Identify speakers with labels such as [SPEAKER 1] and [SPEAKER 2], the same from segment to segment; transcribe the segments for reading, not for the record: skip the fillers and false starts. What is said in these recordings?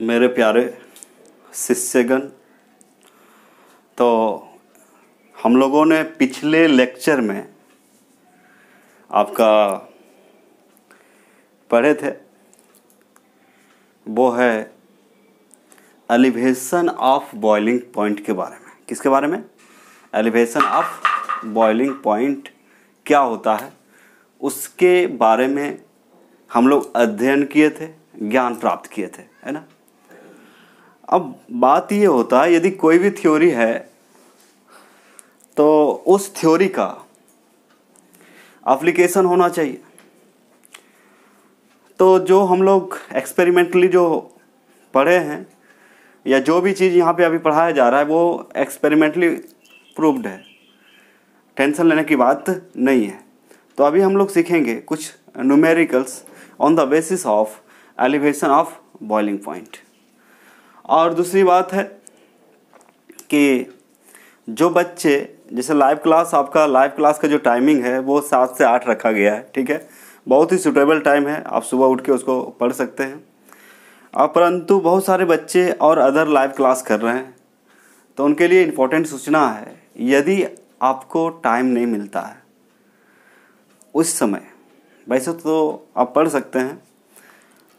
[SPEAKER 1] मेरे प्यारे शिष्यगण, तो हम लोगों ने पिछले लेक्चर में आपका पढ़े थे, वो है एलिवेशन ऑफ बॉइलिंग पॉइंट के बारे में। किसके बारे में? एलिवेशन ऑफ बॉइलिंग पॉइंट क्या होता है उसके बारे में हम लोग अध्ययन किए थे, ज्ञान प्राप्त किए थे, है ना। अब बात ये होता है, यदि कोई भी थ्योरी है तो उस थ्योरी का एप्लीकेशन होना चाहिए। तो जो हम लोग एक्सपेरिमेंटली जो पढ़े हैं या जो भी चीज़ यहाँ पे अभी पढ़ाया जा रहा है वो एक्सपेरिमेंटली प्रूव्ड है, टेंशन लेने की बात नहीं है। तो अभी हम लोग सीखेंगे कुछ numericals on the basis of elevation of boiling point. और दूसरी बात है कि जो बच्चे, जैसे लाइव क्लास, आपका लाइव क्लास का जो टाइमिंग है वो 7 से 8 रखा गया है, ठीक है। बहुत ही सूटेबल टाइम है, आप सुबह उठ के उसको पढ़ सकते हैं। और परंतु बहुत सारे बच्चे और अदर लाइव क्लास कर रहे हैं, तो उनके लिए इम्पोर्टेंट सूचना है, यदि आपको टाइम नहीं मिलता है उस समय, वैसे तो आप पढ़ सकते हैं,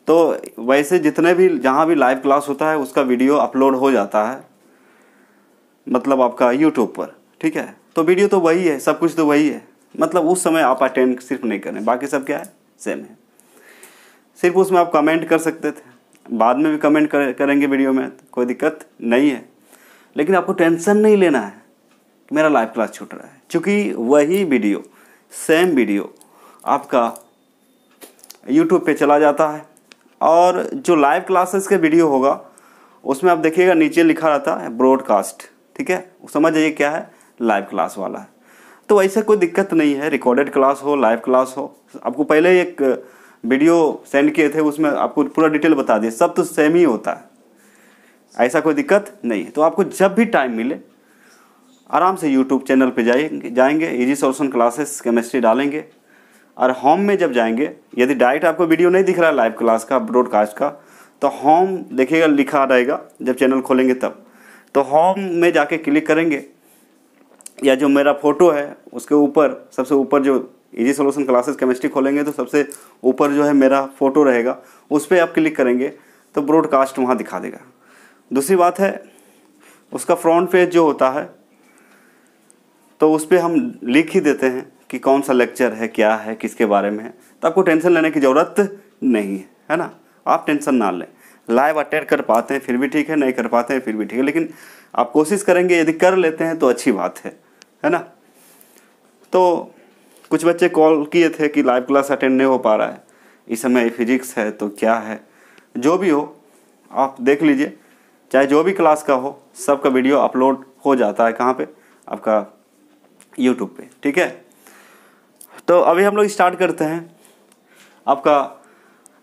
[SPEAKER 1] तो वैसे जितने भी जहाँ भी लाइव क्लास होता है उसका वीडियो अपलोड हो जाता है, मतलब आपका यूट्यूब पर, ठीक है। तो वीडियो तो वही है, सब कुछ तो वही है, मतलब उस समय आप अटेंड सिर्फ नहीं करें, बाकी सब क्या है, सेम है। सिर्फ उसमें आप कमेंट कर सकते थे, बाद में भी कमेंट करेंगे वीडियो में, तो कोई दिक्कत नहीं है। लेकिन आपको टेंशन नहीं लेना है कि मेरा लाइव क्लास छूट रहा है, क्योंकि वही वीडियो, सेम वीडियो आपका यूट्यूब पे चला जाता है। और जो लाइव क्लासेस के वीडियो होगा उसमें आप देखिएगा नीचे लिखा रहता है ब्रॉडकास्ट, ठीक है। समझ जाइए क्या है, लाइव क्लास वाला है। तो ऐसे कोई दिक्कत नहीं है, रिकॉर्डेड क्लास हो, लाइव क्लास हो। आपको पहले एक वीडियो सेंड किए थे, उसमें आपको पूरा डिटेल बता दिए, सब तो सेम ही होता है, ऐसा कोई दिक्कत नहीं है। तो आपको जब भी टाइम मिले आराम से यूट्यूब चैनल पे जाएंगे, इजी सॉल्यूशन क्लासेस केमिस्ट्री डालेंगे, और होम में जब जाएंगे, यदि डायरेक्ट आपको वीडियो नहीं दिख रहा है लाइव क्लास का, ब्रॉडकास्ट का, तो होम देखिएगा लिखा रहेगा जब चैनल खोलेंगे तब। तो होम में जाके क्लिक करेंगे, या जो मेरा फ़ोटो है उसके ऊपर, सबसे ऊपर जो इजी सॉल्यूशन क्लासेस केमिस्ट्री खोलेंगे तो सबसे ऊपर जो है मेरा फ़ोटो रहेगा, उस पर आप क्लिक करेंगे तो ब्रॉडकास्ट वहाँ दिखा देगा। दूसरी बात है, उसका फ्रंट पेज जो होता है तो उस पर हम लिख ही देते हैं कि कौन सा लेक्चर है, क्या है, किसके बारे में है। तो आपको टेंशन लेने की ज़रूरत नहीं है ना। आप टेंशन ना लें, लाइव अटेंड कर पाते हैं फिर भी ठीक है, नहीं कर पाते हैं फिर भी ठीक है, लेकिन आप कोशिश करेंगे, यदि कर लेते हैं तो अच्छी बात है ना। तो कुछ बच्चे कॉल किए थे कि लाइव क्लास अटेंड नहीं हो पा रहा है, इस समय फिजिक्स है तो क्या है, जो भी हो आप देख लीजिए, चाहे जो भी क्लास का हो, सबका वीडियो अपलोड हो जाता है कहाँ पे, आपका यूट्यूब पे, ठीक है। तो अभी हम लोग स्टार्ट करते हैं आपका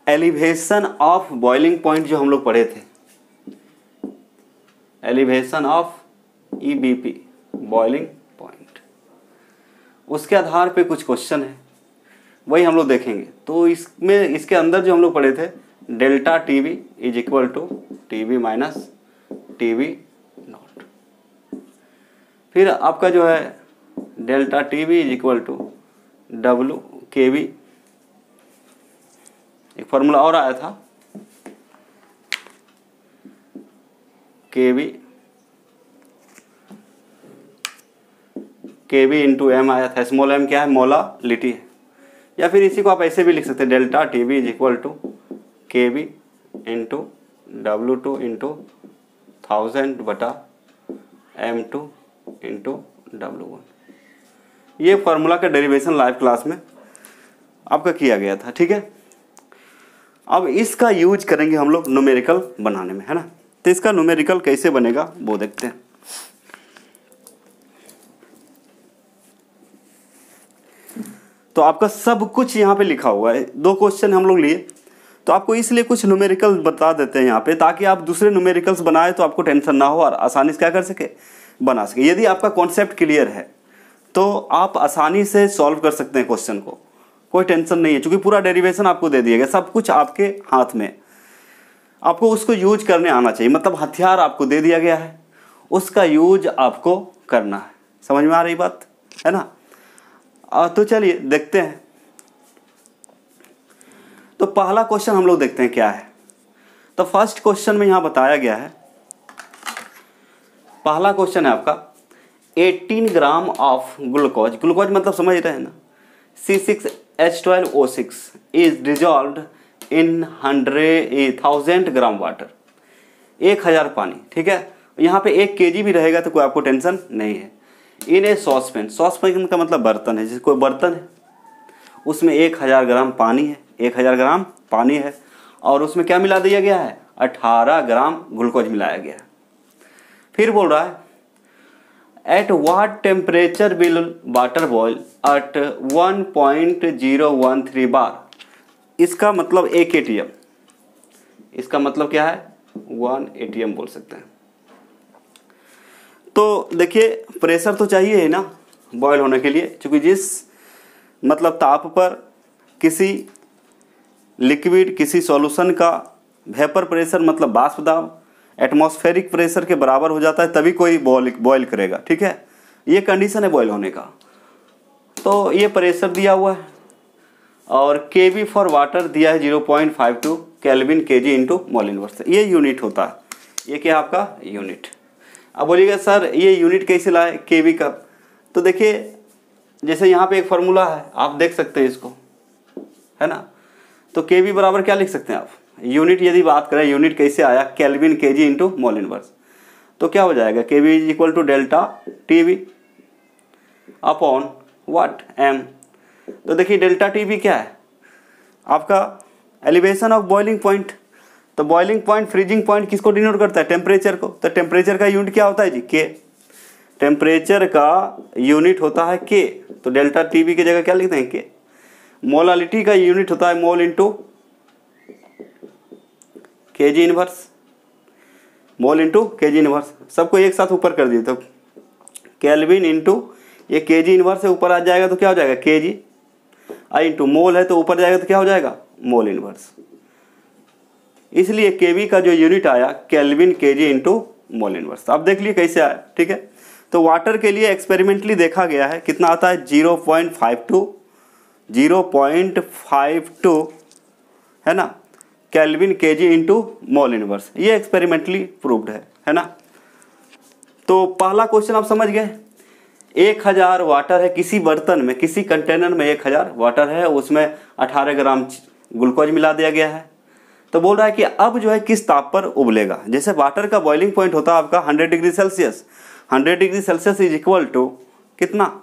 [SPEAKER 1] एलिवेशन ऑफ बॉइलिंग पॉइंट जो हम लोग पढ़े थे, elevation of EBP boiling point, उसके आधार पे कुछ क्वेश्चन है, वही हम लोग देखेंगे। तो इसमें, इसके अंदर जो हम लोग पढ़े थे, delta TV is equal to TV minus TV not. फिर आपका जो है delta TV is equal to WKV, एक फॉर्मूला और आया था, KV इंटू M आया था। स्मॉल m क्या है, मोलालिटी है। या फिर इसी को आप ऐसे भी लिख सकते हैं, delta TV is equal to KV into W2 into 1000 बटा M2 इंटू W1। ये फार्मूला का डेरिवेशन लाइव क्लास में आपका किया गया था, ठीक है। अब इसका यूज करेंगे हम लोग न्यूमेरिकल बनाने में, है ना। तो इसका न्यूमेरिकल कैसे बनेगा वो देखते हैं। तो आपका सब कुछ यहाँ पे लिखा हुआ है, 2 क्वेश्चन हम लोग लिए, तो आपको इसलिए कुछ न्यूमेरिकल बता देते हैं यहाँ पे, ताकि आप दूसरे न्यूमेरिकल्स बनाए तो आपको टेंशन ना हो और आसानी से क्या कर सके, बना सके। यदि आपका कॉन्सेप्ट क्लियर है तो आप आसानी से सॉल्व कर सकते हैं क्वेश्चन को, कोई टेंशन नहीं है, क्योंकि पूरा डेरिवेशन आपको दे दिया गया, सब कुछ आपके हाथ में। आपको उसको यूज करने आना चाहिए, मतलब हथियार आपको दे दिया गया है, उसका यूज आपको करना है। समझ में आ रही बात है ना? तो चलिए देखते हैं। तो पहला क्वेश्चन हम लोग देखते हैं क्या है। तो फर्स्ट क्वेश्चन में यहाँ बताया गया है, पहला क्वेश्चन है आपका 18 ग्राम ऑफ ग्लूकोज, ग्लूकोज मतलब समझ रहे हैं ना, C6H12O6 is dissolved in 1000 gram water, 1000 पानी, ठीक है। यहाँ पे 1 kg भी रहेगा तो कोई आपको टेंशन नहीं है। इन ए सॉसपैन, सॉसपैन का मतलब बर्तन है, जैसे कोई बर्तन है उसमें 1000 ग्राम पानी है, 1000 ग्राम पानी है और उसमें क्या मिला दिया गया है, 18 ग्राम ग्लूकोज मिलाया गया है। फिर बोल रहा है at what temperature will water boil at 1.013 bar. इसका मतलब 1 atm, इसका मतलब क्या है 1 atm बोल सकते हैं। तो देखिए प्रेशर तो चाहिए है ना बॉयल होने के लिए, क्योंकि जिस मतलब ताप पर किसी लिक्विड किसी सॉल्यूशन का वेपर प्रेशर मतलब वाष्प दाब एटमॉस्फेरिक प्रेशर के बराबर हो जाता है तभी कोई बॉयल करेगा, ठीक है। ये कंडीशन है बॉयल होने का। तो ये प्रेशर दिया हुआ है और केवी फॉर वाटर दिया है 0.52 kelvin KG into mole inverse, ये यूनिट होता है। ये क्या आपका यूनिट। अब बोलिएगा सर ये यूनिट कैसे लाए केवी का, तो देखिए जैसे यहाँ पे एक फार्मूला है, आप देख सकते हैं इसको, है ना। तो केवी बराबर क्या लिख सकते हैं आप, यूनिट यदि बात करें यूनिट कैसे आया, kelvin KG into mole inverse, तो क्या हो जाएगा K V is equal to delta T V upon what M. तो देखिए डेल्टा टीवी क्या है आपका एलिवेशन ऑफ बॉइलिंग पॉइंट। तो बॉइलिंग पॉइंट फ्रीजिंग पॉइंट किसको डिनोट करता है, टेम्परेचर को। तो टेम्परेचर का यूनिट क्या होता है जी, के। टेम्परेचर का यूनिट होता है के, तो डेल्टा टीवी की जगह क्या लिखते हैं के। मोलालिटी का यूनिट होता है mole into KG inverse, mole into KG inverse, सबको एक साथ ऊपर कर दिए तो केल्विन इंटू ये केजी इनवर्स से ऊपर आ जाएगा तो क्या हो जाएगा केजी, आई इंटू मोल है तो ऊपर जाएगा तो क्या हो जाएगा मोल इनवर्स। इसलिए केवी का जो यूनिट आया kelvin KG into mole inverse. आप देख लिए कैसे आया, ठीक है। तो वाटर के लिए एक्सपेरिमेंटली देखा गया है कितना आता है 0.52 है ना kelvin KG into mole inverse, ये एक्सपेरिमेंटली प्रूव्ड है ना। तो पहला क्वेश्चन आप समझ गए, 1000 वाटर है किसी बर्तन में, किसी कंटेनर में 1000 वाटर है, उसमें 18 ग्राम ग्लूकोज मिला दिया गया है। तो बोल रहा है कि अब जो है किस ताप पर उबलेगा। जैसे वाटर का बॉइलिंग पॉइंट होता है आपका 100 degree Celsius, 100 degree Celsius is equal to कितना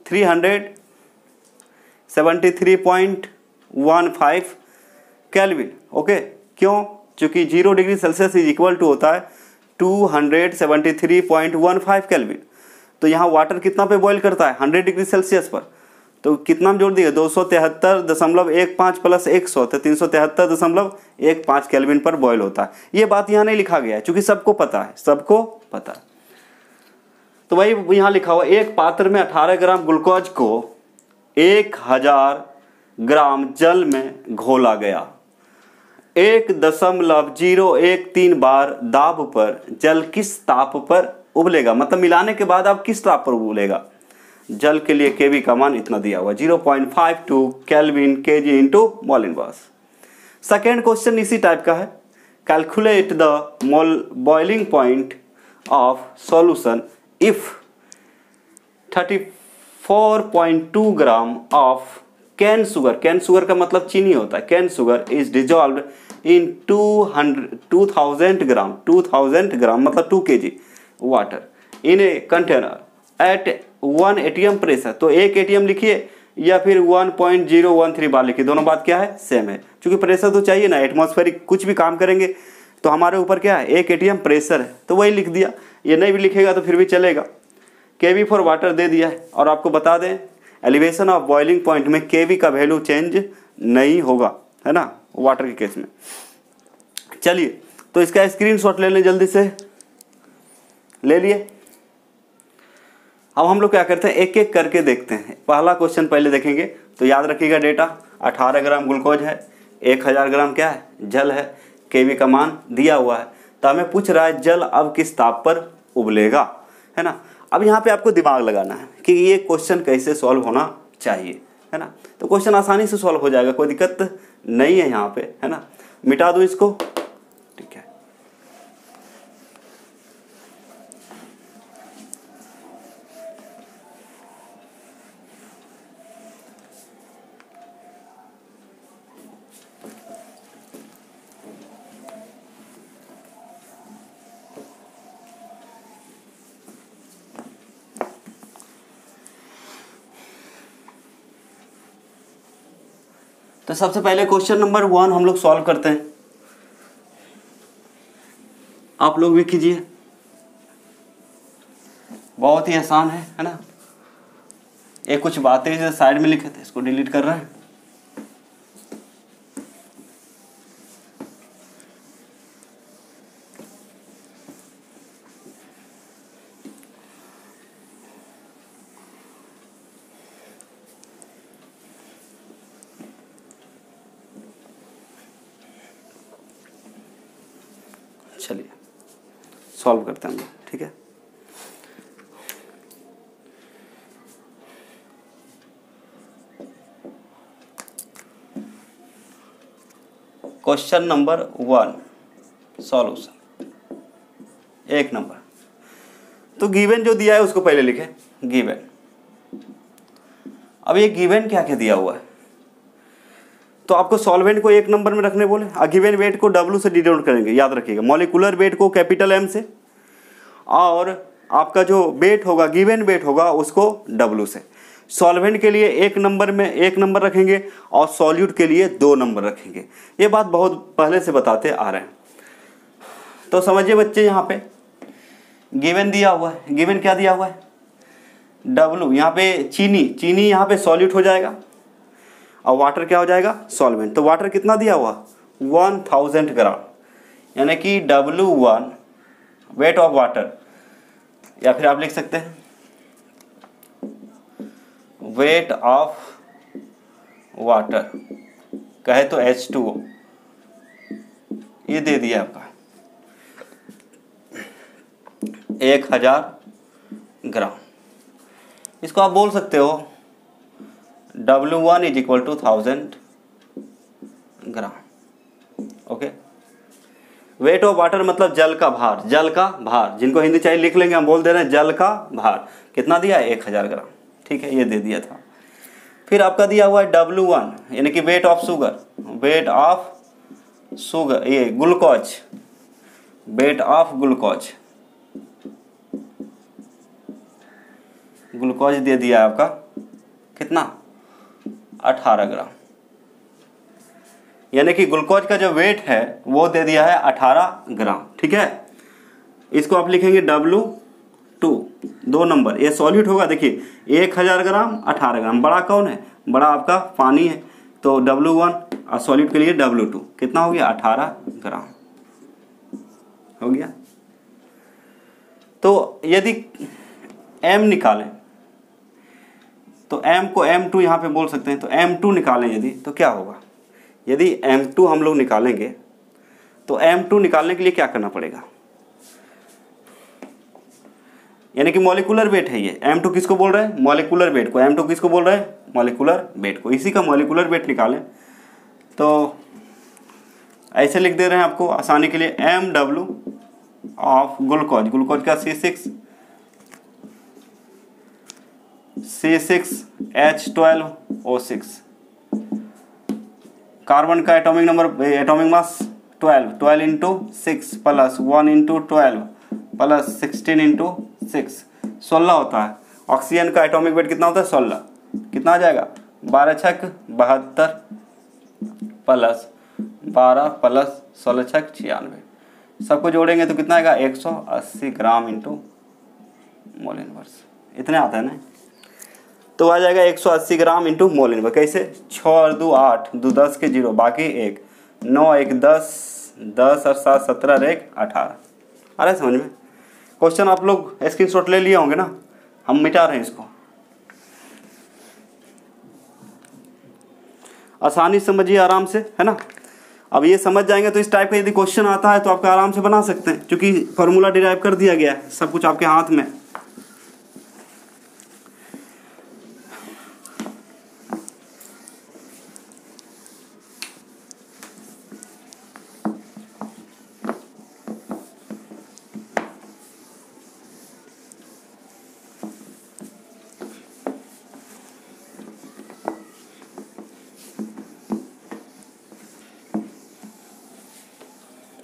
[SPEAKER 1] 373.15 केल्विन, ओके। क्यों, क्योंकि 0 degree Celsius is equal to होता है 273.15 केल्विन। तो यहाँ वाटर कितना पे बॉईल करता है 100 डिग्री सेल्सियस पर, तो कितना में जोड़ दिया 273.15 प्लस 100 तो 373.15 केल्विन पर बॉयल होता है। ये बात यहाँ नहीं लिखा गया है क्योंकि सबको पता है, सबको पता है। तो भाई यहाँ लिखा हुआ एक पात्र में 18 ग्राम ग्लूकोज को 1000 ग्राम जल में घोला गया, 1.013 बार दाब पर जल किस ताप पर उबलेगा, मतलब मिलाने के बाद आप किस ताप पर उबलेगा। जल के लिए केवी का मान इतना दिया हुआ 0.52 kelvin KG into mole inverse. Second question इसी टाइप का है, calculate the mole boiling point of solution if 34.2 gram of cane sugar, cane sugar का मतलब चीनी होता है, cane sugar is dissolved in 2000 gram मतलब 2 kg water in a container at 1 atm pressure. तो 1 atm लिखिए या फिर 1.013 बार लिखिए, दोनों बात क्या है सेम है, क्योंकि प्रेशर तो चाहिए ना, एटमॉस्फेरिक कुछ भी काम करेंगे तो हमारे ऊपर क्या है 1 atm प्रेशर है, तो वही लिख दिया। ये नहीं भी लिखेगा तो फिर भी चलेगा। केवी फॉर वाटर दे दिया है और आपको बता दें एलिवेशन ऑफ बॉइलिंग पॉइंट में केवी का वैल्यू चेंज नहीं होगा, है ना, वाटर के केस में। चलिए तो इसका स्क्रीनशॉट ले लें, जल्दी से ले लिए। अब हम लोग क्या करते हैं एक एक करके देखते हैं। पहला क्वेश्चन पहले देखेंगे तो याद रखिएगा डेटा 18 ग्राम ग्लूकोज है, 1000 ग्राम क्या है, जल है, केवी का मान दिया हुआ है। तो हमें पूछ रहा है जल अब किस ताप पर उबलेगा, है ना। अब यहाँ पे आपको दिमाग लगाना है कि ये क्वेश्चन कैसे सॉल्व होना चाहिए, है ना। तो क्वेश्चन आसानी से सॉल्व हो जाएगा, कोई दिक्कत नहीं है यहाँ पे, है ना। मिटा दो इसको, ठीक है। तो सबसे पहले क्वेश्चन नंबर 1 हम लोग सॉल्व करते हैं। आप लोग भी कीजिए, बहुत ही आसान है ना। ये कुछ बातें जो साइड में लिखे थे इसको डिलीट कर रहे हैं। चलिए सॉल्व करते हैं, ठीक है। Question number 1 solution 1 number. तो गिवन जो दिया है उसको पहले लिखे, गिवन। अब ये गिवन क्या क्या दिया हुआ है, तो आपको सॉल्वेंट को 1 नंबर में रखने बोले। गिवन वेट को W से डिनोट करेंगे, याद रखिएगा। मॉलिक्यूलर वेट को कैपिटल M से, और आपका जो वेट होगा, गिवन वेट होगा, उसको W से। सॉल्वेंट के लिए 1 नंबर में 1 नंबर रखेंगे और सॉल्यूट के लिए 2 नंबर रखेंगे। ये बात बहुत पहले से बताते आ रहे हैं। तो समझिए बच्चे, यहाँ पे गिवन दिया हुआ है। गिवन क्या दिया हुआ है, W। यहाँ पे चीनी यहाँ पे सॉल्यूट हो जाएगा और वाटर क्या हो जाएगा, सॉल्वेंट। तो वाटर कितना दिया हुआ, 1000 ग्राम, यानी कि W1 वेट ऑफ वाटर, या फिर आप लिख सकते हैं वेट ऑफ वाटर, कहे तो H2O, ये दे दिया आपका 1000 ग्राम। इसको आप बोल सकते हो W1 is equal to 1000 gram. Okay, weight of water मतलब जल का भार, जल का भार, जिनको हिंदी चाहिए लिख लेंगे, हम बोल दे रहे हैं जल का भार कितना दिया है, 1000 ग्राम, ठीक है, ये दे दिया था। फिर आपका दिया हुआ है W1 यानी कि weight of sugar, weight of sugar, ये glucose, weight of glucose, glucose दे दिया है आपका कितना, 18 ग्राम, यानी कि ग्लूकोज का जो वेट है वो दे दिया है 18 ग्राम, ठीक है। इसको आप लिखेंगे W2, 2 नंबर, ये सॉल्यूट होगा। देखिए 1000 ग्राम 18 ग्राम, बड़ा कौन है, बड़ा आपका पानी है। तो W1 और सॉल्यूट के लिए W2 कितना हो गया, 18 ग्राम हो गया। तो यदि M निकालें तो M को M2 यहाँ पे बोल सकते हैं। तो M2 निकालें यदि, तो क्या होगा, यदि M2 हम लोग निकालेंगे तो M2 निकालने के लिए क्या करना पड़ेगा, यानी कि मॉलिक्यूलर वेट है ये। M2 किसको बोल रहे हैं, मॉलिक्यूलर वेट को। M2 किसको बोल रहे हैं, मॉलिक्यूलर वेट को। इसी का मॉलिक्यूलर वेट निकालें तो ऐसे लिख दे रहे हैं आपको आसानी के लिए, MW ऑफ ग्लूकोज, ग्लूकोज का C6H12O6, कार्बन का atomic number, atomic mass 12 into 6 plus 1 into 12 plus 16 into 6, 16 होता है। ऑक्सीजन का एटॉमिक वेट कितना होता है, 16, कितना आ जाएगा, 12 छक 72 प्लस 12 प्लस 16 छक 96, सबको जोड़ेंगे तो कितना आएगा, 180 ग्राम इंटू मोल इनवर्स, इतने आता है ना। तो आ जाएगा 180 ग्राम इंटू मोल इनवर्स। कैसे, 6 और 2 8, 2 10 के 0, बाकी 1, 9 1 10, 10 और 7 17 और 1 18। आ रहा है समझ में। क्वेश्चन आप लोग स्क्रीनशॉट ले लिए होंगे ना, हम मिटा रहे हैं इसको। आसानी से समझिए आराम से, है ना। अब ये समझ जाएंगे तो इस टाइप का यदि क्वेश्चन आता है तो आपका आराम से बना सकते हैं, क्योंकि फॉर्मूला डिराइव कर दिया गया है, सब कुछ आपके हाथ में।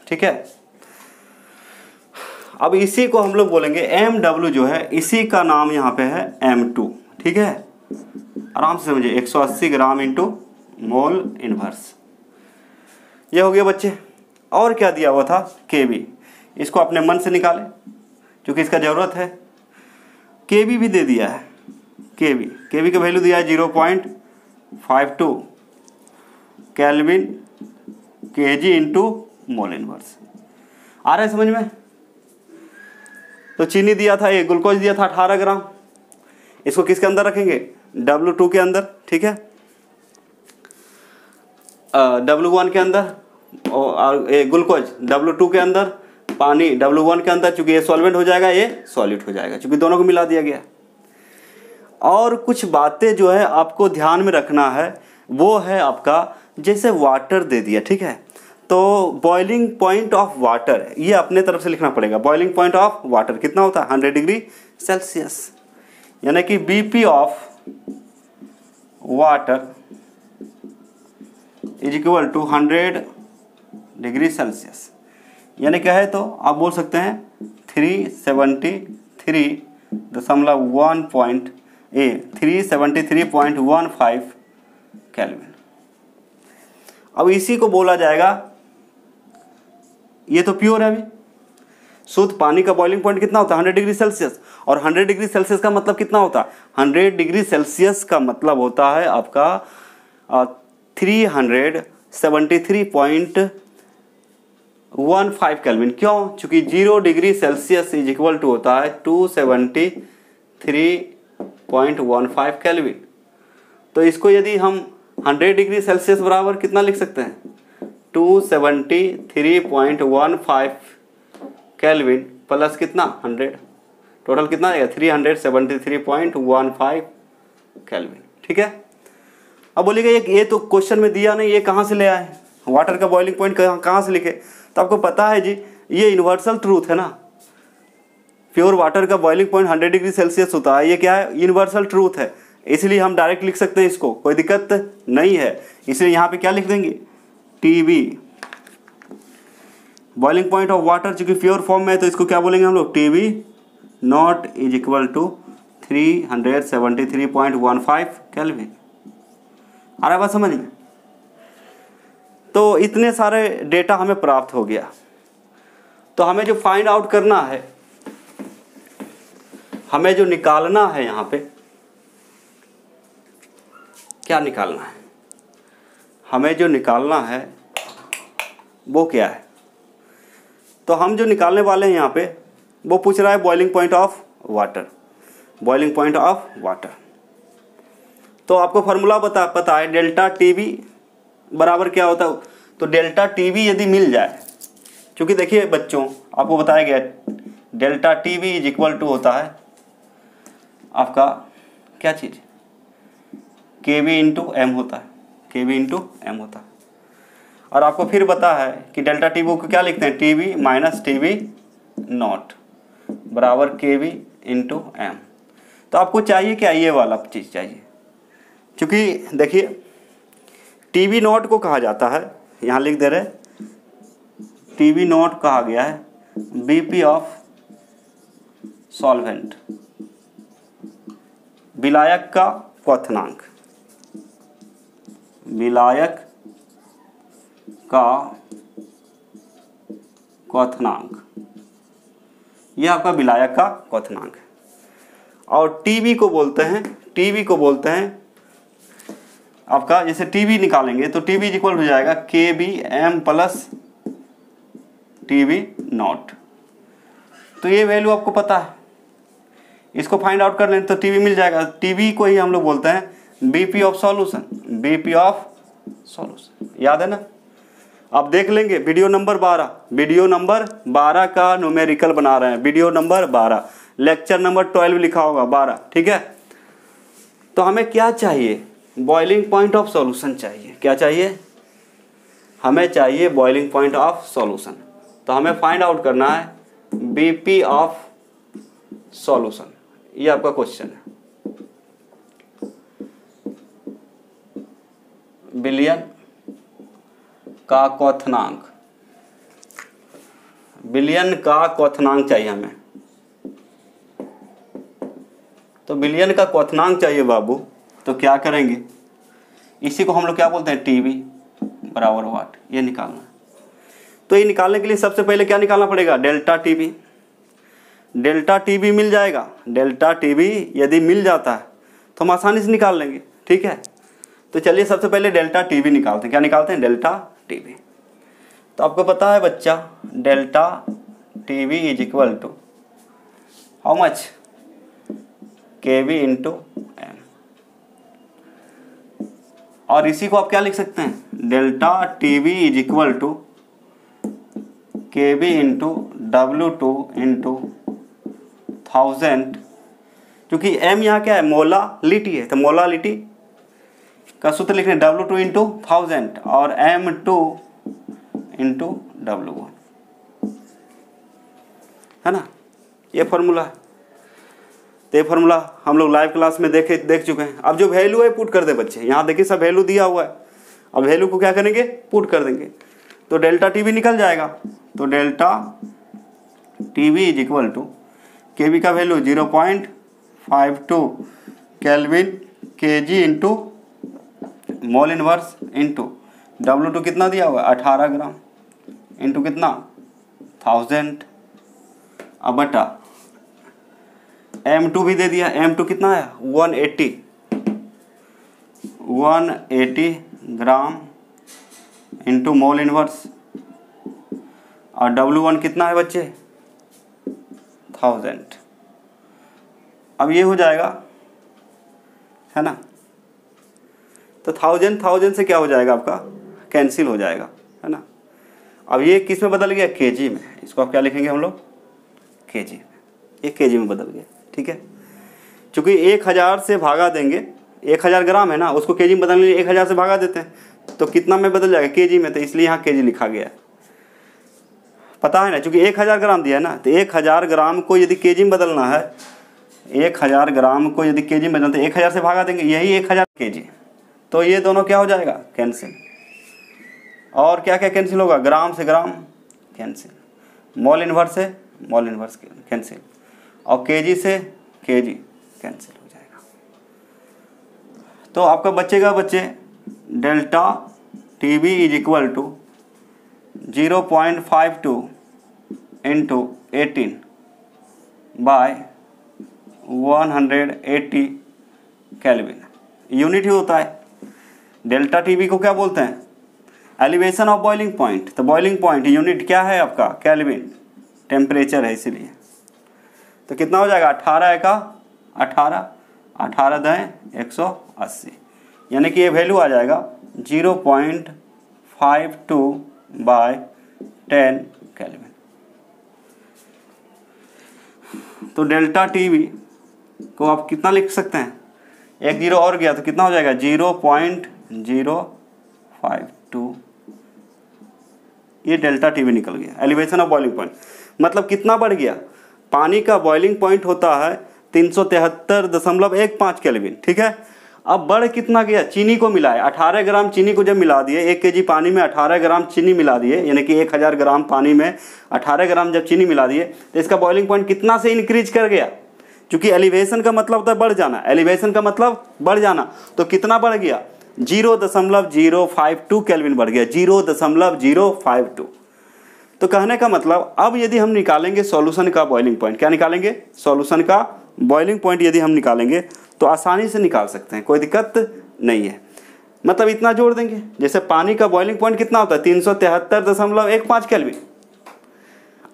[SPEAKER 1] ठीक है, अब इसी को हम लोग बोलेंगे MW जो है, इसी का नाम यहाँ पे है M2। ठीक है, आराम से समझिए, 180 ग्राम इंटू मोल इनवर्स। ये हो गया बच्चे। और क्या दिया हुआ था, KB, इसको अपने मन से निकालें क्योंकि इसका ज़रूरत है। KB भी दे दिया है, KB का वैल्यू दिया है 0.52 kelvin kg into mole inverse. आ रहा है समझ में। तो चीनी दिया था, ये ग्लूकोज दिया था 18 ग्राम, इसको किसके अंदर रखेंगे, W2 के अंदर। ठीक है, W1 के अंदर, और ग्लूकोज W2 के अंदर, पानी W1 के अंदर। चूंकि ये सॉल्वेंट हो जाएगा, ये सॉलिड हो जाएगा, चूंकि दोनों को मिला दिया गया। और कुछ बातें जो है आपको ध्यान में रखना है, वो है आपका, जैसे वाटर दे दिया। ठीक है, तो बॉइलिंग पॉइंट ऑफ वाटर ये अपने तरफ से लिखना पड़ेगा। बॉइलिंग पॉइंट ऑफ वाटर कितना होता है, 100 डिग्री सेल्सियस, यानी कि BP of water is equal to 100 degree Celsius. यानी क्या है, तो आप बोल सकते हैं 373.15 केल्विन। अब इसी को बोला जाएगा, ये तो प्योर है अभी, शुद्ध पानी का बॉइलिंग पॉइंट कितना होता है, 100 डिग्री सेल्सियस। और 100 डिग्री सेल्सियस का मतलब कितना होता है, 100 डिग्री सेल्सियस का मतलब होता है आपका 373.15 केल्विन। क्यों, चूंकि 0 degree Celsius is equal to होता है 273.15 केल्विन। तो इसको यदि हम 100 डिग्री सेल्सियस बराबर कितना लिख सकते हैं, 273.15 केल्विन प्लस कितना 100, टोटल कितना आएगा 373.15 केल्विन। ठीक है, अब बोलिएगा ये तो क्वेश्चन में दिया नहीं, ये कहाँ से ले आए, वाटर का बॉइलिंग पॉइंट कहाँ से लिखे। तो आपको पता है जी, ये यूनिवर्सल ट्रूथ है ना, प्योर वाटर का बॉइलिंग पॉइंट 100 डिग्री सेल्सियस होता है। ये क्या है, यूनिवर्सल ट्रूथ है, इसलिए हम डायरेक्ट लिख सकते हैं इसको, कोई दिक्कत नहीं है। इसलिए यहाँ पे क्या लिख देंगे, TB boiling point of water, चूंकि प्योर फॉर्म में है तो इसको क्या बोलेंगे हम लोग, TB not is equal to 373.15 kelvin. आ रहा है बात समझ में। तो इतने सारे डेटा हमें प्राप्त हो गया। तो हमें जो फाइंड आउट करना है, हमें जो निकालना है, यहाँ पे क्या निकालना है, हमें जो निकालना है वो क्या है। तो हम जो निकालने वाले हैं यहाँ पे, वो पूछ रहा है boiling point of water, boiling point of water. तो आपको फार्मूला पता है, डेल्टा TB बराबर क्या होता है। तो डेल्टा TB यदि मिल जाए, क्योंकि देखिए बच्चों आपको बताया गया delta TB is equal to होता है आपका क्या चीज़, KB इंटू M होता है, KB इंटू M होता है। और आपको फिर बता है कि डेल्टा TB को क्या लिखते हैं, TB माइनस TB नॉट बराबर KB इंटू M। तो आपको चाहिए क्या, ये वाला चीज़ चाहिए, क्योंकि देखिए TB नॉट को कहा जाता है, यहाँ लिख दे रहे, TB नॉट कहा गया है BP ऑफ सॉल्वेंट, विलायक का क्वथनांक, विलायक का क्वथनांक, यह आपका विलायक का क्वथनांक है। और TB को बोलते हैं, TB को बोलते हैं आपका, जैसे TB निकालेंगे तो TB इक्वल हो जाएगा KBM प्लस TB नॉट। तो ये वैल्यू आपको पता है, इसको फाइंड आउट कर लें तो TB मिल जाएगा। TB को ही हम लोग बोलते हैं BP of solution, BP of solution. याद है ना? अब देख लेंगे वीडियो नंबर 12 का न्यूमेरिकल बना रहे हैं, वीडियो नंबर 12, लेक्चर नंबर 12 लिखा होगा 12, ठीक है। तो हमें क्या चाहिए? बॉइलिंग पॉइंट ऑफ सॉल्यूशन चाहिए। क्या चाहिए? हमें चाहिए बॉइलिंग पॉइंट ऑफ सॉल्यूशन। तो हमें फाइंड आउट करना है बीपी ऑफ सॉल्यूशन। ये आपका क्वेश्चन है। विलयन का क्वथनांक, विलयन का क्वथनांक चाहिए हमें। तो विलयन का क्वथनांक चाहिए बाबू, तो क्या करेंगे? इसी को हम लोग क्या बोलते हैं? टीवी बराबर वाट। ये निकालना है। तो ये निकालने के लिए सबसे पहले क्या निकालना पड़ेगा? Delta TV. डेल्टा टीवी मिल जाएगा। डेल्टा टीवी यदि मिल जाता है तो हम आसानी से निकाल लेंगे, ठीक है। तो चलिए सबसे पहले डेल्टा टीवी निकालते हैं। क्या निकालते हैं? Delta TV. तो आपको पता है बच्चा, delta TV is equal to how much? KV into M. और इसी को आप क्या लिख सकते हैं? Delta TV is equal to KV into W2 into 1000, क्योंकि m यहाँ क्या है? मोलालिटी है। तो मोलालिटी का सूत्र लिख रहे हैं W2 इंटू 1000 और M2 इंटू W1, है ना? ये फॉर्मूला है। तो ये फॉर्मूला हम लोग लाइव क्लास में देख चुके हैं। अब जो वैल्यू है पुट कर दे बच्चे। यहाँ देखिए सब वैल्यू दिया हुआ है। अब वैल्यू को क्या करेंगे? पुट कर देंगे। तो डेल्टा टीवी निकल जाएगा। तो delta TV is equal to K V का value 0.52 kelvin KG into mole inverse into W2 कितना दिया हुआ है? 18 ग्राम इंटू कितना? 1000। अब बटा M2 भी दे दिया। M2 कितना है? 180 ग्राम इंटू मोल इनवर्स। और W1 कितना है बच्चे? 1000। अब ये हो जाएगा, है ना? तो 1000 से क्या हो जाएगा आपका? कैंसिल हो जाएगा, है ना? अब ये किस में बदल गया? केजी में। इसको आप क्या लिखेंगे हम लोग? केजी में। ये केजी में बदल गया, ठीक है। चूँकि 1000 से भागा देंगे, 1000 ग्राम है ना, उसको केजी में बदलने के लिए 1000 से भागा देते हैं, तो कितना में बदल जाएगा? केजी में। तो इसलिए यहाँ केजी लिखा गया है। पता है ना, चूँकि 1000 ग्राम दिया है ना, तो 1000 ग्राम को यदि केजी में बदलना है, 1000 ग्राम को यदि केजी में बदलना, तो 1000 से भागा देंगे, यही 1000 केजी। तो ये दोनों क्या हो जाएगा? कैंसिल। और क्या क्या कैंसिल होगा? ग्राम से ग्राम कैंसिल, मोल इनवर्स से मोल इनवर्स कैंसिल, और केजी से केजी कैंसिल हो जाएगा। तो आपका बचेगा बच्चे delta TV is equal to 0.52 into 18 by 180 kelvin. Unit ही होता है। डेल्टा टीवी को क्या बोलते हैं? Elevation of boiling point. तो बॉइलिंग पॉइंट यूनिट क्या है आपका? केल्विन, टेम्परेचर है इसीलिए। तो कितना हो जाएगा? 18 का 18, 18 दाएँ 180, यानी कि ये वैल्यू आ जाएगा 0.52 बाय 10 केल्विन। तो डेल्टा टीवी को आप कितना लिख सकते हैं? एक जीरो और गया तो कितना हो जाएगा? 0.052। ये डेल्टा टीवी निकल गया, एलिवेशन ऑफ बॉइलिंग पॉइंट। मतलब कितना बढ़ गया? पानी का बॉइलिंग पॉइंट होता है 373.15 केल्विन, ठीक है। अब बढ़ कितना गया? चीनी को मिलाए, 18 ग्राम चीनी को जब मिला दिए, 1 केजी पानी में 18 ग्राम चीनी मिला दिए, यानी कि 1000 ग्राम पानी में 18 ग्राम जब चीनी मिला दिए, तो इसका बॉइलिंग पॉइंट कितना से इंक्रीज कर गया? क्योंकि एलिवेशन का मतलब होता है बढ़ जाना, एलिवेशन का मतलब बढ़ जाना। तो कितना बढ़ गया? 0.052 केल्विन बढ़ गया, 0.052। तो कहने का मतलब अब यदि हम निकालेंगे सॉल्यूशन का बॉइलिंग पॉइंट, क्या निकालेंगे? सॉल्यूशन का बॉइलिंग पॉइंट यदि हम निकालेंगे तो आसानी से निकाल सकते हैं, कोई दिक्कत नहीं है। मतलब इतना जोड़ देंगे, जैसे पानी का बॉइलिंग पॉइंट कितना होता है? 373.15 केल्विन।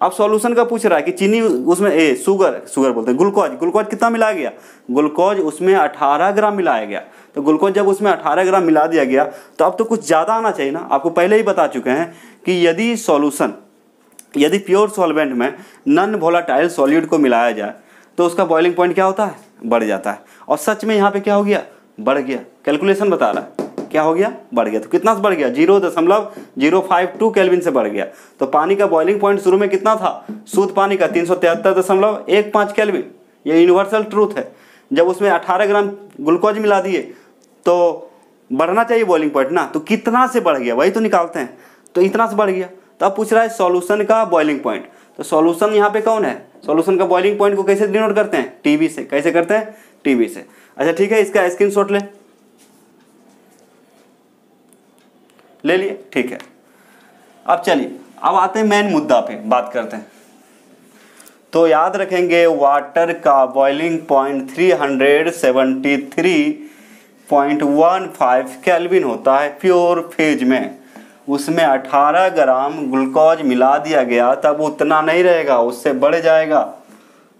[SPEAKER 1] अब सॉल्यूशन का पूछ रहा है कि चीनी उसमें शुगर बोलते हैं, ग्लूकोज कितना मिलाया गया, ग्लूकोज उसमें 18 ग्राम मिलाया गया। तो ग्लूकोज जब उसमें 18 ग्राम मिला दिया गया तो अब तो कुछ ज़्यादा आना चाहिए ना। आपको पहले ही बता चुके हैं कि यदि प्योर सॉल्वेंट में नॉन वोलेटाइल सॉल्यूट को मिलाया जाए तो उसका बॉइलिंग पॉइंट क्या होता है, बढ़ जाता है। और सच में यहाँ पे क्या हो गया, बढ़ गया। कैलकुलेशन बता रहा है क्या हो गया, बढ़ गया। तो कितना से बढ़ गया, 0.052 केल्विन से बढ़ गया। तो पानी का बॉइलिंग पॉइंट शुरू में कितना था, शुद्ध पानी का 373.15 केल्विन। ये यूनिवर्सल ट्रूथ है। जब उसमें 18 ग्राम ग्लूकोज मिला दिए तो बढ़ना चाहिए बॉइलिंग पॉइंट ना, तो कितना से बढ़ गया वही तो निकालते हैं। तो इतना से बढ़ गया। तो अब पूछ रहा है सॉल्यूशन का बॉइलिंग पॉइंट। तो सॉल्यूशन यहाँ पे कौन है, सॉल्यूशन का बॉइलिंग पॉइंट को कैसे डिनोट करते हैं, टीबी से। कैसे करते हैं, टीबी से। अच्छा ठीक है, इसका स्क्रीनशॉट ले लिए, ठीक है। अब चलिए, अब आते हैं मेन मुद्दा पे बात करते हैं। तो याद रखेंगे वाटर का बॉइलिंग पॉइंट 373.15 केल्विन होता है प्योर फेज में। उसमें 18 ग्राम ग्लूकोज मिला दिया गया, तब उतना नहीं रहेगा, उससे बढ़ जाएगा।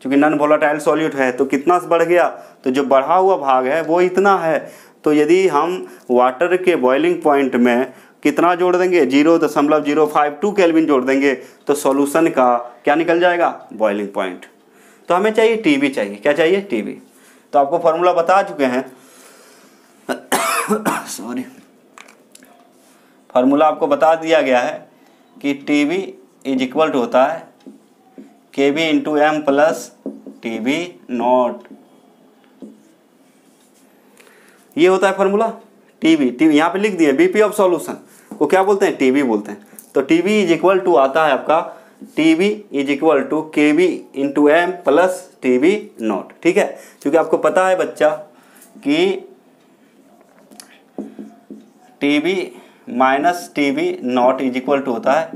[SPEAKER 1] क्योंकि नॉन वोलेटाइल सॉल्यूट है तो कितना से बढ़ गया, तो जो बढ़ा हुआ भाग है वो इतना है। तो यदि हम वाटर के बॉइलिंग पॉइंट में कितना जोड़ देंगे, 0.052 केल्विन जोड़ देंगे तो सॉल्यूशन का क्या निकल जाएगा, बॉइलिंग पॉइंट। तो हमें चाहिए टीबी, चाहिए क्या चाहिए, टीबी। तो आपको फॉर्मूला बता चुके हैं सॉरी, फार्मूला आपको बता दिया गया है कि टीबी इज इक्वल टू होता है K B into M plus TB not. ये होता है फार्मूला टीबी। यहाँ पे लिख दिए बीपी ऑफ सॉल्यूशन को क्या बोलते हैं, टीबी बोलते हैं। तो टीबी इज इक्वल टू आता है आपका, TB is equal to KB into M plus TB naught. ठीक है, क्योंकि आपको पता है बच्चा कि TB minus TB naught is equal to होता है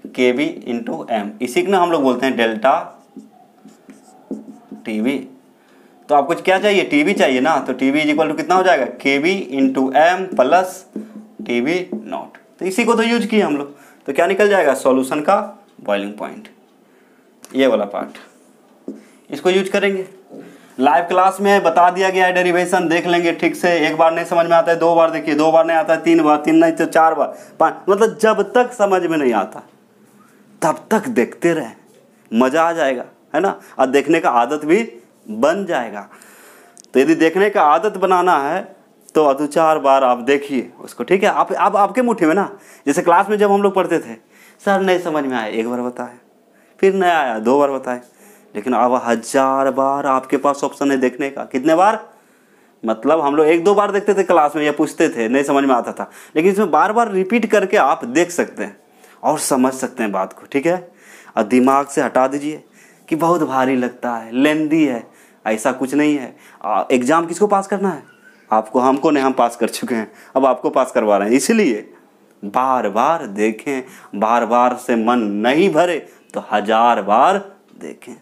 [SPEAKER 1] केबी इंटू एम। इसी को ना हम लोग बोलते हैं डेल्टा टीबी। तो आपको क्या चाहिए, टीबी चाहिए ना। तो टीबी इज इक्वल टू कितना हो जाएगा, K B into M plus TB not. तो इसी को तो यूज किए हम लोग। तो क्या निकल जाएगा, सॉल्यूशन का बॉइलिंग पॉइंट। ये वाला पार्ट इसको यूज करेंगे। लाइव क्लास में बता दिया गया है, डेरिवेशन देख लेंगे ठीक से। एक बार नहीं समझ में आता है 2 बार देखिए, 2 बार नहीं आता है 3 बार, 3 नहीं तो 4 बार, 5, मतलब जब तक समझ में नहीं आता तब तक देखते रहे, मज़ा आ जाएगा, है ना। और देखने का आदत भी बन जाएगा। तो यदि देखने का आदत बनाना है तो 2-4 बार आप देखिए उसको, ठीक है। आप आपके मुट्ठी में ना। जैसे क्लास में जब हम लोग पढ़ते थे, सर नहीं समझ में आया 1 बार बताए, फिर नहीं आया 2 बार बताए, लेकिन अब 1000 बार आपके पास ऑप्शन है देखने का। कितने बार, मतलब हम लोग 1-2 बार देखते थे क्लास में या पूछते थे, नहीं समझ में आता था, लेकिन इसमें बार बार रिपीट करके आप देख सकते हैं और समझ सकते हैं बात को, ठीक है। और दिमाग से हटा दीजिए कि बहुत भारी लगता है, लेंदी है, ऐसा कुछ नहीं है। एग्ज़ाम किसको पास करना है, आपको, हमको नहीं, हम पास कर चुके हैं, अब आपको पास करवा रहे हैं। इसलिए बार बार देखें, बार बार से मन नहीं भरे तो 1000 बार देखें।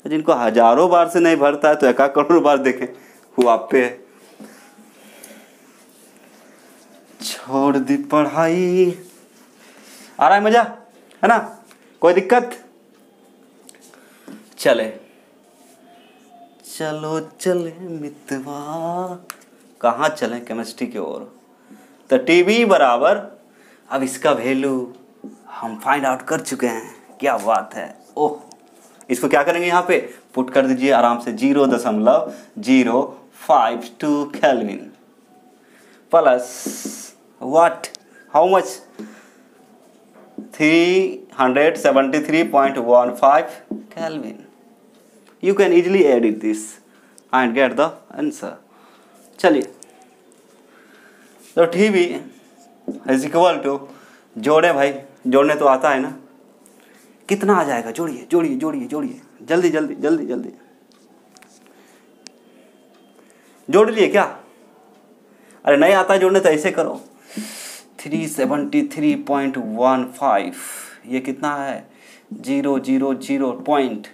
[SPEAKER 1] जिनको हजारों बार से नहीं भरता है तो 1 करोड़ बार देखें, वो आप पे है। छोड़ दी पढ़ाई, आ रहा है मजा, है ना, कोई दिक्कत। चले चलो चले मितवा, कहाँ चले, केमिस्ट्री की ओर। तो टीबी बराबर, अब इसका वैल्यू हम फाइंड आउट कर चुके हैं, क्या बात है। ओह, इसको क्या करेंगे, यहाँ पे पुट कर दीजिए आराम से, 0.052 kelvin plus what, how much, 373.15 kelvin. You can easily edit this and get the answer. चलिए, तो टीबी इज इक्वल टू, जोड़े भाई, जोड़ने तो आता है ना, कितना आ जाएगा, जोड़िए जोड़िए जोड़िए जोड़िए, जल्दी जल्दी जल्दी जल्दी जोड़ लिए क्या। अरे नहीं आता जोड़ने तो ऐसे करो, 373.15, ये कितना है, 000 पॉइंट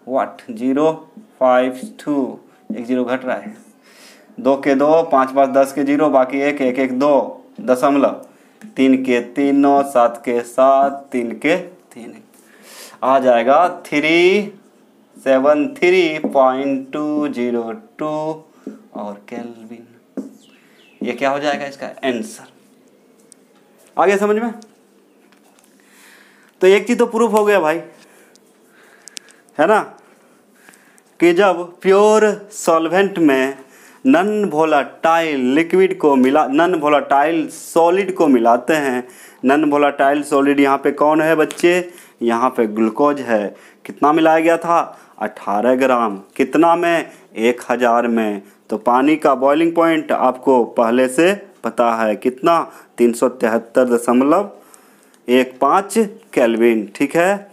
[SPEAKER 1] व्हाट 052, 1 0 घट रहा है, 2 के 2, 5 5 10 के 0, बाकी 1 1 1 2 दशमलव, 3 के 3 9, 7 के 7, 3 के 3। आ जाएगा 373.202 और केल्विन। ये क्या हो जाएगा इसका आंसर। आ गया समझ में। तो एक चीज तो प्रूफ हो गया भाई, है ना, कि जब प्योर सॉल्वेंट में नॉन वोलेटाइल लिक्विड को मिला, नॉन वोलेटाइल सॉलिड को मिलाते हैं। नॉन वोलेटाइल सॉलिड यहाँ पे कौन है बच्चे, यहाँ पे ग्लूकोज है। कितना मिलाया गया था, 18 ग्राम। कितना में, 1000 में। तो पानी का बॉइलिंग पॉइंट आपको पहले से पता है कितना, 373.15 केल्विन। ठीक है।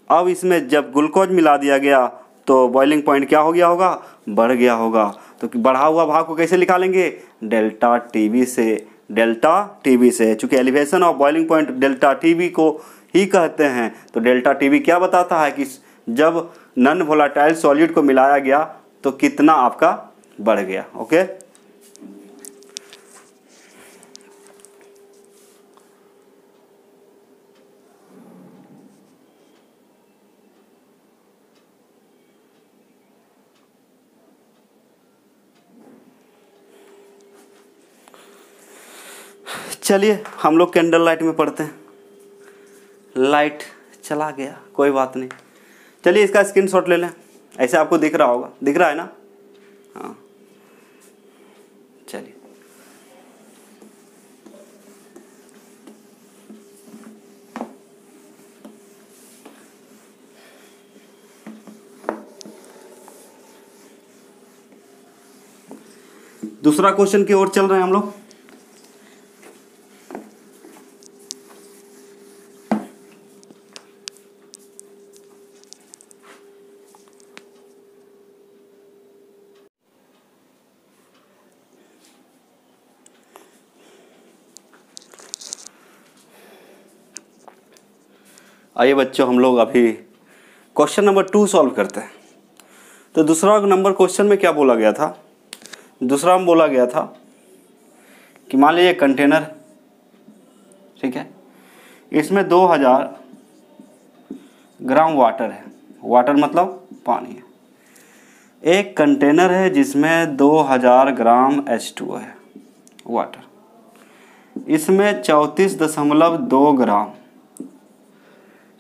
[SPEAKER 1] अब इसमें जब ग्लूकोज मिला दिया गया तो बॉइलिंग पॉइंट क्या हो गया होगा, बढ़ गया होगा। तो बढ़ा हुआ भाग को कैसे निकालेंगे, डेल्टा टीवी से। डेल्टा टीवी से, चूंकि elevation of boiling point delta T V को ही कहते हैं। तो डेल्टा टीवी क्या बताता है कि जब नॉन वोलेटाइल सॉलिड को मिलाया गया तो कितना आपका बढ़ गया। ओके। चलिए हम लोग कैंडल लाइट में पढ़ते हैं। लाइट चला गया, कोई बात नहीं। चलिए इसका स्क्रीनशॉट ले लें। ऐसे आपको दिख रहा होगा, दिख रहा है ना। हाँ चलिए। दूसरा क्वेश्चन की ओर चल रहे हैं हम लोग। आइए बच्चों, हम लोग अभी क्वेश्चन नंबर 2 सॉल्व करते हैं। तो दूसरा नंबर क्वेश्चन में क्या बोला गया था, दूसरा में बोला गया था कि मान लीजिए कंटेनर, ठीक है, इसमें 2000 ग्राम वाटर है। वाटर मतलब पानी है। एक कंटेनर है जिसमें 2000 ग्राम H2O है वाटर। इसमें 34.2 ग्राम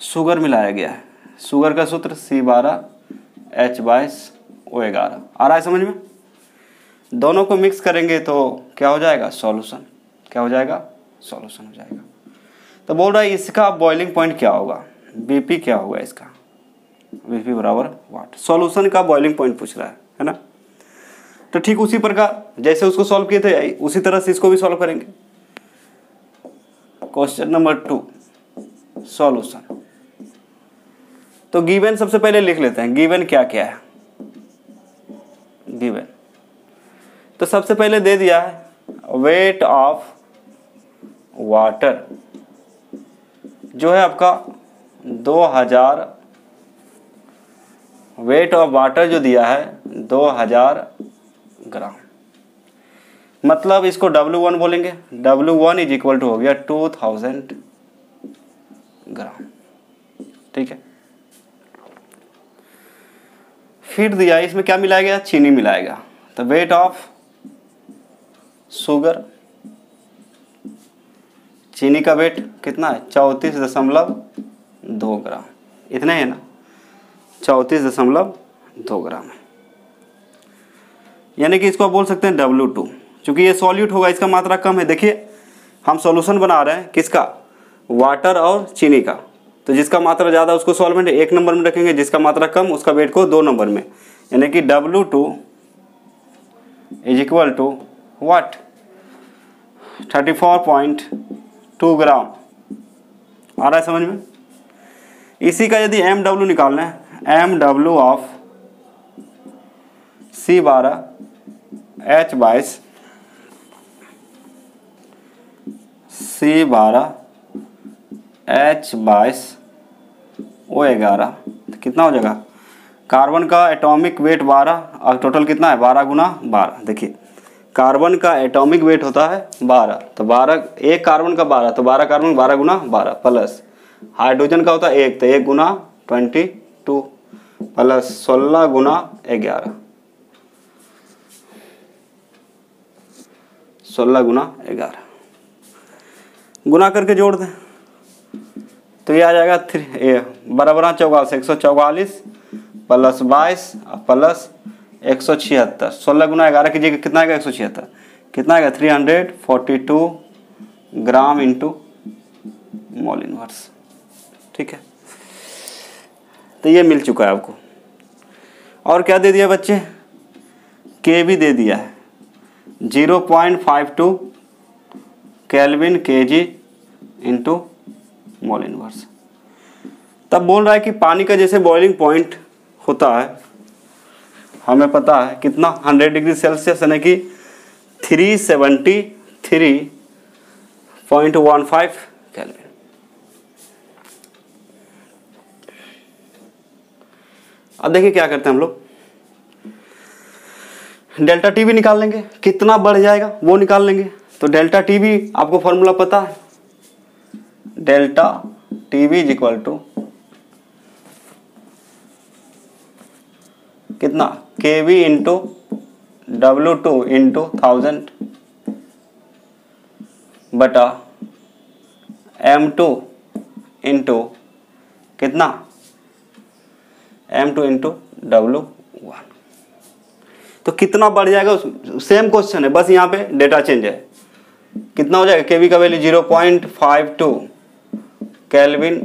[SPEAKER 1] शुगर मिलाया गया है। शुगर का सूत्र C12H22O11। आ रहा है समझ में। दोनों को मिक्स करेंगे तो क्या हो जाएगा, सॉल्यूशन। क्या हो जाएगा, सॉल्यूशन हो जाएगा। तो बोल रहा है इसका बॉइलिंग पॉइंट क्या होगा, BP क्या होगा इसका, BP बराबर वाट। सॉल्यूशन का बॉइलिंग पॉइंट पूछ रहा है ना। तो ठीक उसी प्रकार जैसे उसको सॉल्व किए थे उसी तरह से इसको भी सॉल्व करेंगे। Question number 2 solution. तो गिवन सबसे पहले लिख लेते हैं, गिवन क्या क्या है। गिवन तो सबसे पहले दे दिया है वेट ऑफ वाटर जो है आपका 2000, वेट ऑफ वाटर जो दिया है 2000 ग्राम। मतलब इसको W1 बोलेंगे। W1 इज इक्वल टू हो गया 2000 ग्राम। ठीक है। फिर दिया इसमें क्या मिलाया गया, चीनी मिलाया गया। तो वेट ऑफ शुगर, चीनी का वेट कितना है 34.2 ग्राम। इतना है ना, 34.2 ग्राम है। यानी कि इसको आप बोल सकते हैं W2। चूंकि ये सॉल्यूट होगा, इसका मात्रा कम है। देखिए हम सॉल्यूशन बना रहे हैं किसका, वाटर और चीनी का। तो जिसका मात्रा ज़्यादा उसको सॉल्वेंट 1 नंबर में रखेंगे, जिसका मात्रा कम उसका वेट को 2 नंबर में। यानी कि W2 इज इक्वल टू वाट 34.2 ग्राम। आ रहा है समझ में। इसी का यदि MW निकालना है, MW ऑफ C12H22 C12H22O11 तो कितना हो जाएगा, कार्बन का एटॉमिक वेट 12 और टोटल कितना है 12 गुना 12। देखिए कार्बन का एटॉमिक वेट होता है 12, तो 12 एक कार्बन का 12, तो 12 कार्बन 12 गुना 12 प्लस हाइड्रोजन का होता है 1, तो 1 गुना 22 प्लस 16 गुना 11, 16 गुना 11 गुना करके जोड़ दें तो ये आ जाएगा 3 144 प्लस 22 प्लस 176। 16 गुना 11 कीजिएगा कितना आएगा 176, कितना आएगा 342 ग्राम इंटू मोल इनवर्स। ठीक है, तो ये मिल चुका है आपको। और क्या दे दिया बच्चे, के भी दे दिया है 0.52 kelvin KG into mole inverse. तब बोल रहा है कि पानी का जैसे बॉइलिंग पॉइंट होता है, हमें पता है कितना 100 डिग्री सेल्सियस यानी कि 373.15 केल्विन। अब देखिए क्या करते हैं हम लोग, डेल्टा टी भी निकाल लेंगे, कितना बढ़ जाएगा वो निकाल लेंगे। तो डेल्टा टी भी आपको फॉर्मूला पता है, डेल्टा टी भी इज इक्वल टू कितना के वी इंटू W2 इंटू 1000 बटा M2 इंटू कितना M2 इंटू W1। तो कितना बढ़ जाएगा, सेम क्वेश्चन है, बस यहाँ पे डेटा चेंज है। कितना हो जाएगा, केवी का value 0.52 kelvin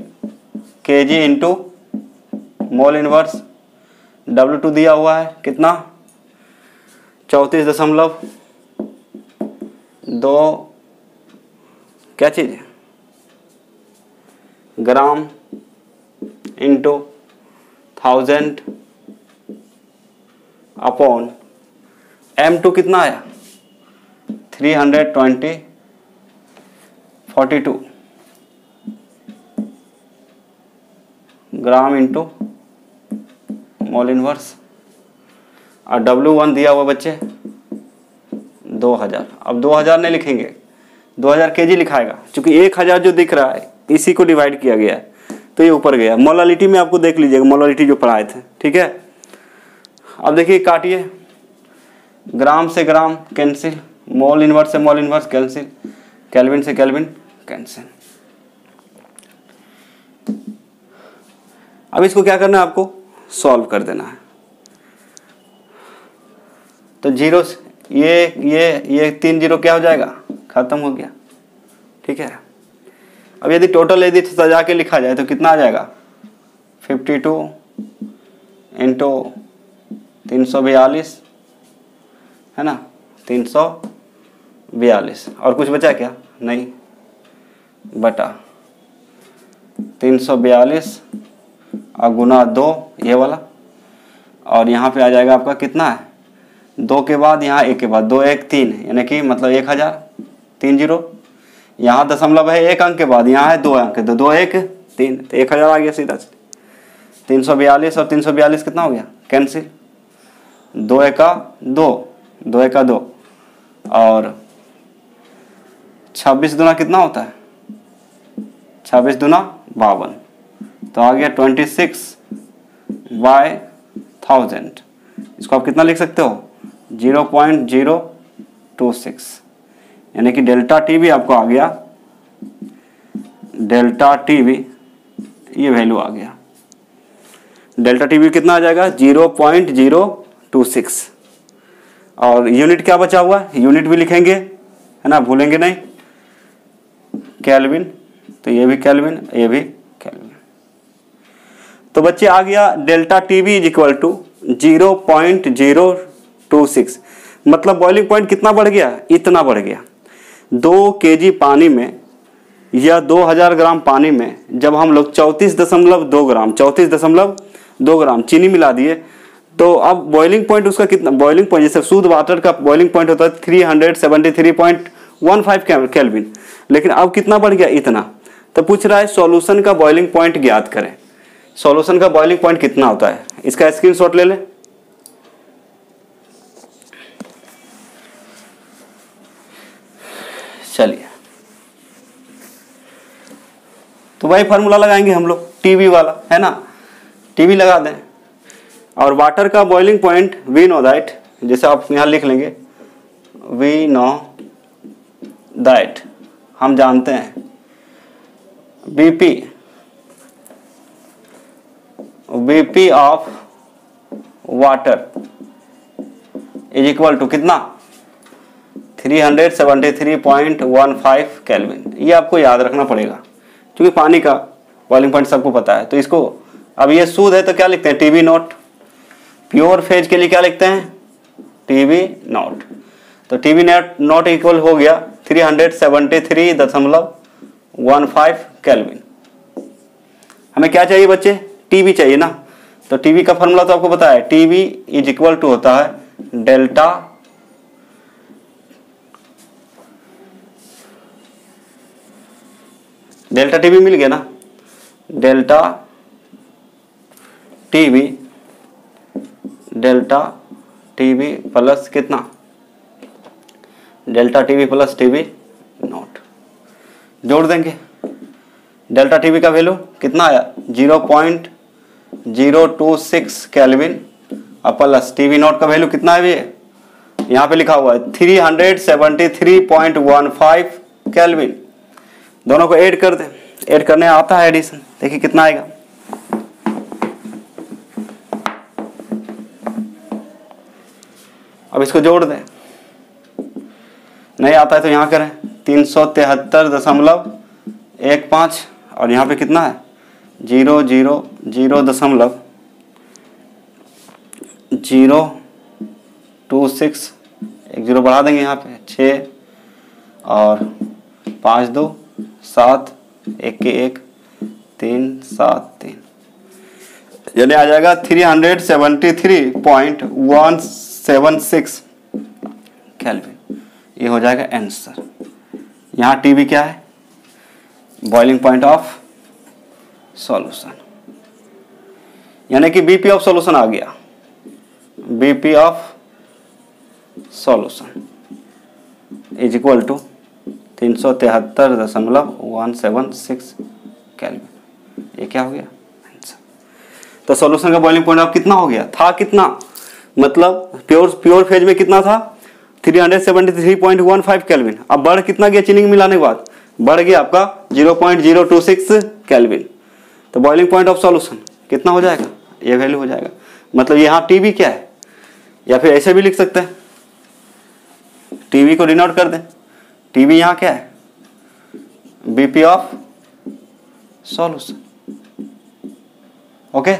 [SPEAKER 1] KG into mole inverse, W2 दिया हुआ है कितना 34.2 क्या चीज है ग्राम इंटू 1000 अपॉन M2 कितना आया 342 ग्राम इंटू मोल इनवर्स, और W1 दिया हुआ बच्चे 2000। अब 2000 नहीं लिखेंगे, 2000 केजी लिखाएगा, क्योंकि 1000 जो दिख रहा है इसी को डिवाइड किया गया है तो ये ऊपर गया। मोलालिटी में आपको देख लीजिएगा, मोलालिटी जो पढ़ाए थे। ठीक है, अब देखिए काटिए, ग्राम से ग्राम कैंसिल, मोल इनवर्स से मोल इनवर्स कैंसिल, केल्विन से केल्विन कैंसिल। अब इसको क्या करना है, आपको सॉल्व कर देना है। तो जीरो ये 3 जीरो क्या हो जाएगा, खत्म हो गया। ठीक है, अब यदि टोटल यदि सजा के लिखा जाए तो कितना आ जाएगा 52 इंटू 342 है ना, 342 और कुछ बचा क्या, नहीं, बटा 342 और गुना 2 ये वाला, और यहाँ पे आ जाएगा आपका कितना है 2 के बाद यहाँ 1 के बाद 2 1 3 यानी कि मतलब 1000 3 जीरो, यहाँ दशमलव है 1 अंक के बाद, यहाँ है 2 अंक, तो 2 1 3 तो 1000 आ गया सीधा। 342 और 342 कितना हो गया कैंसिल, 2 एका 2 2 एका 2 और 26 दूना कितना होता है 26 दूना 52, तो आ गया 26/1000। इसको आप कितना लिख सकते हो 0.026, यानी कि डेल्टा टी भी आपको आ गया, डेल्टा टी भी ये वैल्यू आ गया। डेल्टा टी भी कितना आ जाएगा 0.026, और यूनिट क्या बचा हुआ है, यूनिट भी लिखेंगे है ना, भूलेंगे नहीं, केल्विन, तो ये भी केल्विन ये भी केल्विन। तो बच्चे आ गया delta T B is equal to 0.026, मतलब बॉइलिंग पॉइंट कितना बढ़ गया, इतना बढ़ गया। 2 केजी पानी में या 2000 ग्राम पानी में जब हम लोग 34.2 ग्राम चीनी मिला दिए, तो अब बॉइलिंग पॉइंट उसका कितना, बॉइलिंग पॉइंट जैसे शुद्ध वाटर का बॉइलिंग पॉइंट होता है 373.15 केल्विन, लेकिन अब कितना बढ़ गया, इतना। तो पूछ रहा है सॉल्यूशन का बॉइलिंग पॉइंट ज्ञात करें। सॉल्यूशन का बॉइलिंग पॉइंट कितना होता है, इसका स्क्रीनशॉट ले लें। चलिए, तो वही फार्मूला लगाएंगे हम लोग टीवी वाला, है ना। टीवी लगा दें। और वाटर का boiling point we know that, जैसे आप यहाँ लिख लेंगे वी नो दैट, हम जानते हैं BP of water is equal to कितना 373.15 केल्विन। ये आपको याद रखना पड़ेगा क्योंकि पानी का बॉइलिंग पॉइंट सबको पता है। तो इसको अब ये शुद्ध है तो क्या लिखते हैं टीबी नॉट, प्योर फेज के लिए क्या लिखते हैं टीबी नॉट। तो टीबी नॉट इक्वल हो गया 373.15 केल्विन। हमें क्या चाहिए बच्चे टीबी चाहिए ना, तो टीबी का फॉर्मूला तो आपको पता है, टीबी इज इक्वल टू होता है डेल्टा टीबी मिल गया ना, डेल्टा टीबी प्लस कितना delta TB plus TB naught, जोड़ देंगे। डेल्टा टीबी का वैल्यू कितना आया 0.026 केल्विन और प्लस टीबी नॉट का वैल्यू कितना है, यहाँ पे लिखा हुआ है 373.15 केल्विन। दोनों को ऐड कर दें, ऐड करने आता है एडिशन, देखिए कितना आएगा। अब इसको जोड़ दें, नहीं आता है तो यहाँ करें 373.15 और यहाँ पे कितना है 0.026, एक जीरो बढ़ा देंगे यहाँ पे 6 और 5 2 7 1 के 1 3 7 3, यानी आ जाएगा 373.176 केल्विन। ये हो जाएगा आंसर। यहाँ टीबी क्या है बॉइलिंग पॉइंट ऑफ सॉल्यूशन, यानी कि बीपी ऑफ सॉल्यूशन आ गया, BP of solution is equal to 373.176 kelvin. ये क्या हो गया आंसर। तो सॉल्यूशन का बॉइलिंग पॉइंट ऑफ कितना हो गया था, कितना मतलब प्योर फेज में कितना था 373.15 केल्विन। अब बढ़ कितना गया चीनी मिलाने के बाद, बढ़ गया आपका 0.026 केल्विन। तो बॉइलिंग पॉइंट ऑफ सॉल्यूशन कितना हो जाएगा, ये वैल्यू हो जाएगा। मतलब यहाँ टीबी क्या है, या फिर ऐसे भी लिख सकते हैं, टीबी को डिनोट कर दें, टीबी यहाँ क्या है बीपी ऑफ सॉल्यूशन। ओके,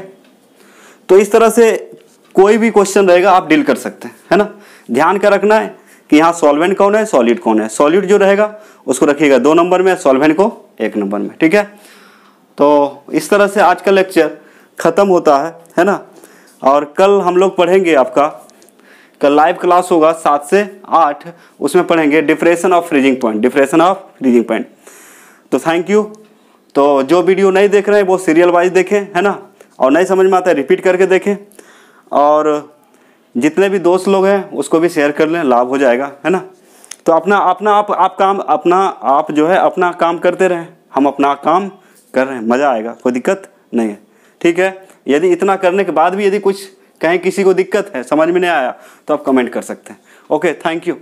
[SPEAKER 1] तो इस तरह से कोई भी क्वेश्चन रहेगा आप डील कर सकते हैं, है ना। ध्यान क्या रखना है कि यहाँ सॉल्वेंट कौन है, सॉलिड कौन है। सॉलिड जो रहेगा उसको रखिएगा 2 नंबर में, सॉल्वेंट को 1 नंबर में, ठीक है। तो इस तरह से आज का लेक्चर खत्म होता है ना। और कल हम लोग पढ़ेंगे, आपका कल लाइव क्लास होगा 7 से 8, उसमें पढ़ेंगे depression of freezing point, depression of freezing point. तो थैंक यू। तो जो वीडियो नहीं देख रहे हैं वो सीरियल वाइज देखें, है ना, और नहीं समझ में आता है रिपीट करके देखें, और जितने भी दोस्त लोग हैं उसको भी शेयर कर लें, लाभ हो जाएगा, है ना। तो आप जो है अपना काम करते रहें, हम अपना काम कर रहे हैं, मज़ा आएगा, कोई दिक्कत नहीं है, ठीक है। यदि इतना करने के बाद भी यदि कुछ कहीं किसी को दिक्कत है, समझ में नहीं आया, तो आप कमेंट कर सकते हैं। Okay, thank you.